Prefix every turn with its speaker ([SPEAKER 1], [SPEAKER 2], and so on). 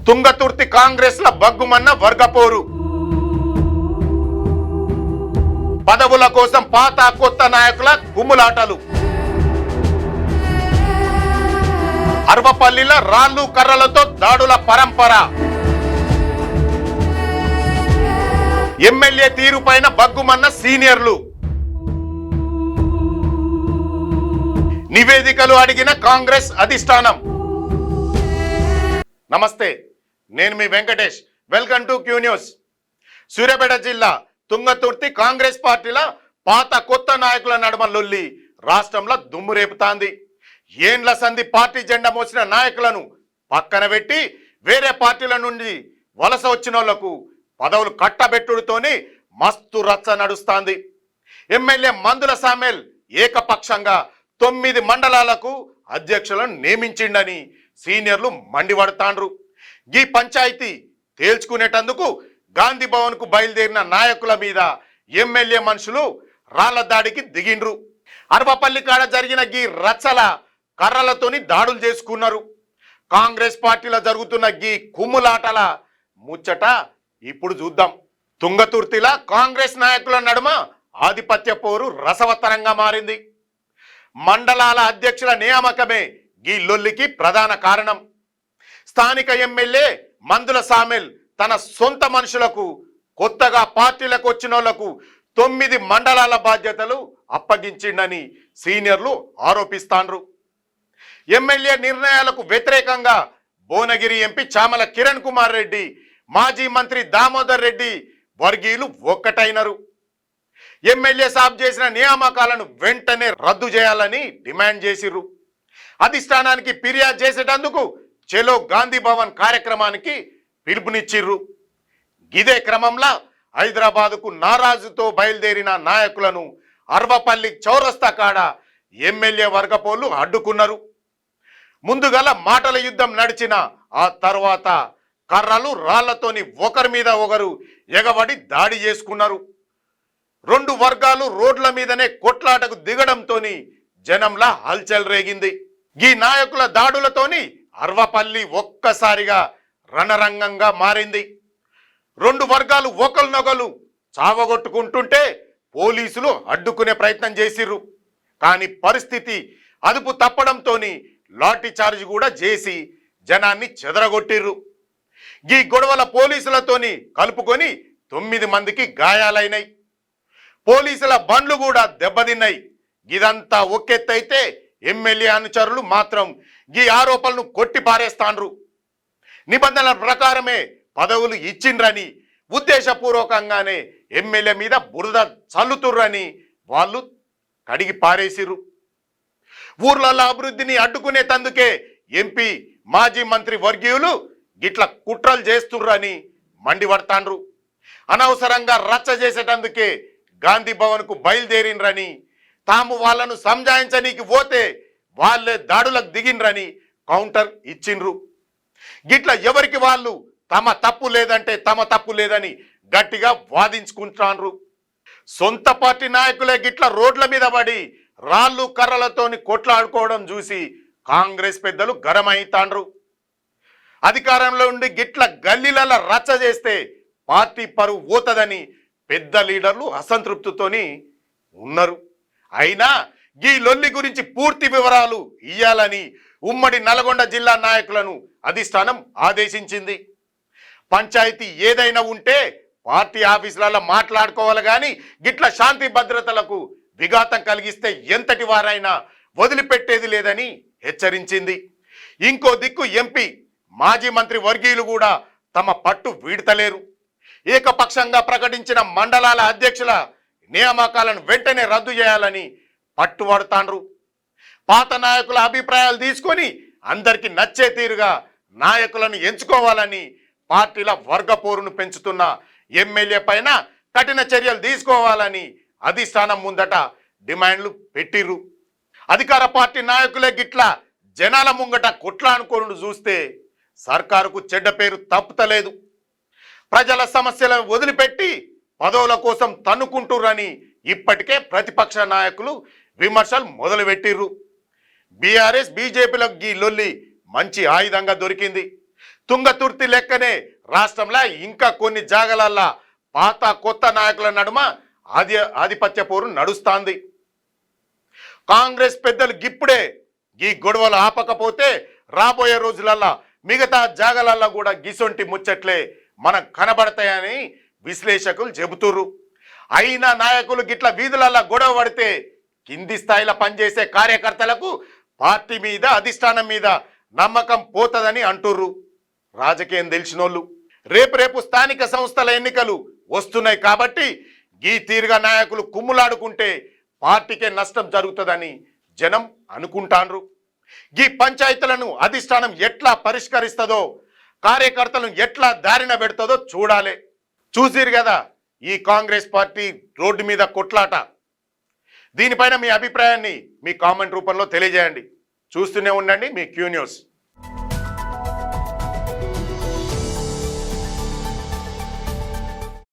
[SPEAKER 1] తుంగతుర్తి కాంగ్రెస్ ల బగ్గుమన్న వర్గపోరు. పదవుల కోసం పాత కొత్త నాయకుల గుమ్ములాటలు. అర్వపల్లిలో రాళ్లు కర్రలతో దాడుల పరంపర. ఎమ్మెల్యే తీరుపైన బగ్గుమన్న సీనియర్లు. నివేదికలు అడిగిన కాంగ్రెస్ అధిష్టానం. నమస్తే, నేను మీ Venkatesh. Welcome to Q News. Suryapet జిల్లా తుంగతుర్తి కాంగ్రెస్ పార్టీల పాత కొత్త నాయకుల నడుమ లొల్లి రాష్ట్రంలో దుమ్ము రేపుతాంది. ఏండ్ల సంధి పార్టీ జెండా మోసిన నాయకులను పక్కన పెట్టి వేరే పార్టీల నుండి వలస వచ్చిన వాళ్లకు పదవులు కట్టబెట్టుడుతోనే మస్తు రచ్చ నడుస్తాంది. ఎమ్మెల్యే మందుల సామెల్ ఏకపక్షంగా 9 మండలాలకు అధ్యక్షులను నియమించిండని సీనియర్లు మండిపడతాండ్రు. ఈ పంచాయతీ తేల్చుకునేటందుకు గాంధీ భవన్ కు బయలుదేరిన నాయకుల మీద ఎమ్మెల్యే మనుషులు రాళ్ల దాడికి దిగిండ్రు. అర్వపల్లి కాడ జరిగిన ఈ రచ్చల కర్రలతోని దాడులు చేసుకున్నారు. కాంగ్రెస్ పార్టీలో జరుగుతున్న ఈ కుమ్ములాటల ముచ్చట ఇప్పుడు చూద్దాం. తుంగతుర్తిలా కాంగ్రెస్ నాయకుల నడుమ ఆధిపత్య పోరు రసవత్తరంగా మారింది. మండలాల అధ్యక్షుల నియామకమే ఈ లొల్లికి ప్రధాన కారణం. స్థానిక ఎమ్మెల్యే మందుల సామెల్ తన సొంత మనుషులకు కొత్తగా పార్టీలకు వచ్చిన వాళ్లకు 9 మండలాల బాధ్యతలు అప్పగించిండని సీనియర్లు ఆరోపిస్తాండ్రు. ఎమ్మెల్యే నిర్ణయాలకు వ్యతిరేకంగా భువనగిరి ఎంపీ చామల కిరణ్ కుమార్ రెడ్డి, మాజీ మంత్రి దామోదర్ రెడ్డి వర్గీయులు ఒక్కటైనరు. ఎమ్మెల్యే సాబ్ చేసిన నియామకాలను వెంటనే రద్దు చేయాలని డిమాండ్ చేసిర్రు. అధిష్టానానికి ఫిర్యాదు చేసేటందుకు చెలో గాంధీ భవన్ కార్యక్రమానికి పిలుపునిచ్చిర్రు. ఇదే క్రమంలో హైదరాబాదుకు నారాజుతో బయలుదేరిన నాయకులను అర్వపల్లి చౌరస్తా కాడ ఎమ్మెల్యే వర్గపోళ్లు అడ్డుకున్నారు. ముందుగల మాటల యుద్ధం నడిచిన ఆ తర్వాత కర్రలు రాళ్లతోని ఒకరి మీద ఒకరు ఎగబడి దాడి చేసుకున్నారు. 2 వర్గాలు రోడ్ల మీదనే కొట్లాటకు దిగడంతోని జనంలా హల్చల్ రేగింది. ఈ నాయకుల దాడులతోని అర్వపల్లి ఒక్కసారిగా రణరంగంగా మారింది. 2 వర్గాలు ఒకరినొకరు చావగొట్టుకుంటుంటే పోలీసులు అడ్డుకునే ప్రయత్నం చేసిర్రు. కానీ పరిస్థితి అదుపు తప్పడంతోని లాఠీ చార్జ్ కూడా చేసి జనాన్ని చెదరగొట్టిర్రు. ఈ గొడవల పోలీసులతోని కలుపుకొని 9 మందికి గాయాలైనాయి. పోలీసుల బండ్లు కూడా దెబ్బతిన్నాయి. ఇదంతా ఒకెత్తైతే ఎమ్మెల్యే అనుచరులు మాత్రం ఈ ఆరోపణలను కొట్టి పారేస్తాండ్రు. నిబంధనల ప్రకారమే పదవులు ఇచ్చిండ్రని, ఉద్దేశపూర్వకంగానే ఎమ్మెల్యే మీద బురద చల్లుతుర్రని వాళ్ళు కడిగి పారేసిర్రు. ఊర్లలో అభివృద్ధిని అడ్డుకునే తందుకే ఎంపీ, మాజీ మంత్రి వర్గీయులు గిట్ల కుట్రలు చేస్తుర్రని మండిపడతాండ్రు. అనవసరంగా రచ్చ చేసేటందుకే గాంధీ భవన్ కు బయలుదేరినరని, తాము వాళ్ళను సంజాయించనీకి పోతే వాళ్ళే దాడులకు దిగినరని కౌంటర్ ఇచ్చిండ్రు. గిట్ల ఎవరికి వాళ్ళు తమ తప్పు లేదంటే తమ తప్పు లేదని గట్టిగా వాదించుకుంటాండ్రు. సొంత పార్టీ నాయకులే గిట్ల రోడ్ల మీద పడి రాళ్ళు కర్రలతోని కొట్లాడుకోవడం చూసి కాంగ్రెస్ పెద్దలు గరమైతాండ్రు. అధికారంలో ఉండి గిట్ల గల్లీల రచ్చ చేస్తే పార్టీ పరువు పోతదని పెద్ద లీడర్లు అసంతృప్తితోని ఉన్నారు. అయినా ఈ లొల్లి గురించి పూర్తి వివరాలు ఇయ్యాలని ఉమ్మడి నల్గొండ జిల్లా నాయకులను అధిష్టానం ఆదేశించింది. పంచాయతీ ఏదైనా ఉంటే పార్టీ ఆఫీసులలో మాట్లాడుకోవాలి, కానీ గిట్ల శాంతి భద్రతలకు విఘాతం కలిగిస్తే ఎంతటి వారైనా వదిలిపెట్టేది లేదని హెచ్చరించింది. ఇంకో దిక్కు ఎంపీ, మాజీ మంత్రి వర్గీయులు కూడా తమ పట్టు వీడతలేరు. ఏకపక్షంగా ప్రకటించిన మండలాల అధ్యక్షుల నియామకాలను వెంటనే రద్దు చేయాలని పట్టుబడతాండ్రు. పాత నాయకుల అభిప్రాయాలు తీసుకొని అందరికి నచ్చే తీరుగా నాయకులను ఎంచుకోవాలని, పార్టీల వర్గపోరును పెంచుతున్న ఎమ్మెల్యే పైన కఠిన చర్యలు తీసుకోవాలని అధిష్టానం ముందట డిమాండ్లు పెట్టిర్రు. అధికార పార్టీ నాయకులే గిట్ల జనాల ముంగట కొట్లానుకోను చూస్తే సర్కారుకు చెడ్డ పేరు తప్పుతలేదు. ప్రజల సమస్యలను వదిలిపెట్టి పదవుల కోసం తన్నుకుంటుర్రని ఇప్పటికే ప్రతిపక్ష నాయకులు విమర్శలు మొదలుపెట్టిర్రు. బీఆర్ఎస్ బీజేపీలకు ఈ లొల్లి మంచి ఆయుధంగా దొరికింది. తుంగతుర్తి లెక్కనే రాష్ట్రంలో ఇంకా కొన్ని జాగలల్లా పాత కొత్త నాయకుల నడుమ ఆధిపత్య పోరు నడుస్తాంది. కాంగ్రెస్ పెద్దలు గిప్పుడే ఈ గొడవలు ఆపకపోతే రాబోయే రోజులల్లా మిగతా జాగలల్లా కూడా గిసొంటి ముచ్చట్లే మనకు కనబడతాయని విశ్లేషకులు చెబుతుర్రు. అయినా నాయకులు గిట్ల వీధులల్లా గొడవ పడితే కింది స్థాయిలో పనిచేసే కార్యకర్తలకు పార్టీ మీద అధిష్టానం మీద నమ్మకం పోతదని అంటుర్రు రాజకీయం తెలిసినోళ్ళు. రేపు స్థానిక సంస్థల ఎన్నికలు వస్తున్నాయి కాబట్టి ఈ తీరుగా నాయకులు కుమ్ములాడుకుంటే పార్టీకే నష్టం జరుగుతుందని జనం అనుకుంటాండ్రు. ఈ పంచాయతీలను అధిష్టానం ఎట్లా పరిష్కరిస్తుందో, కార్యకర్తలను ఎట్లా దారిన పెడుతుందో చూడాలి. చూసిరు కదా ఈ కాంగ్రెస్ పార్టీ రోడ్డు మీద కొట్లాట. దీనిపైన మీ అభిప్రాయాన్ని మీ కామెంట్ రూపంలో తెలియజేయండి. చూస్తూనే ఉండండి మీ క్యూ న్యూస్.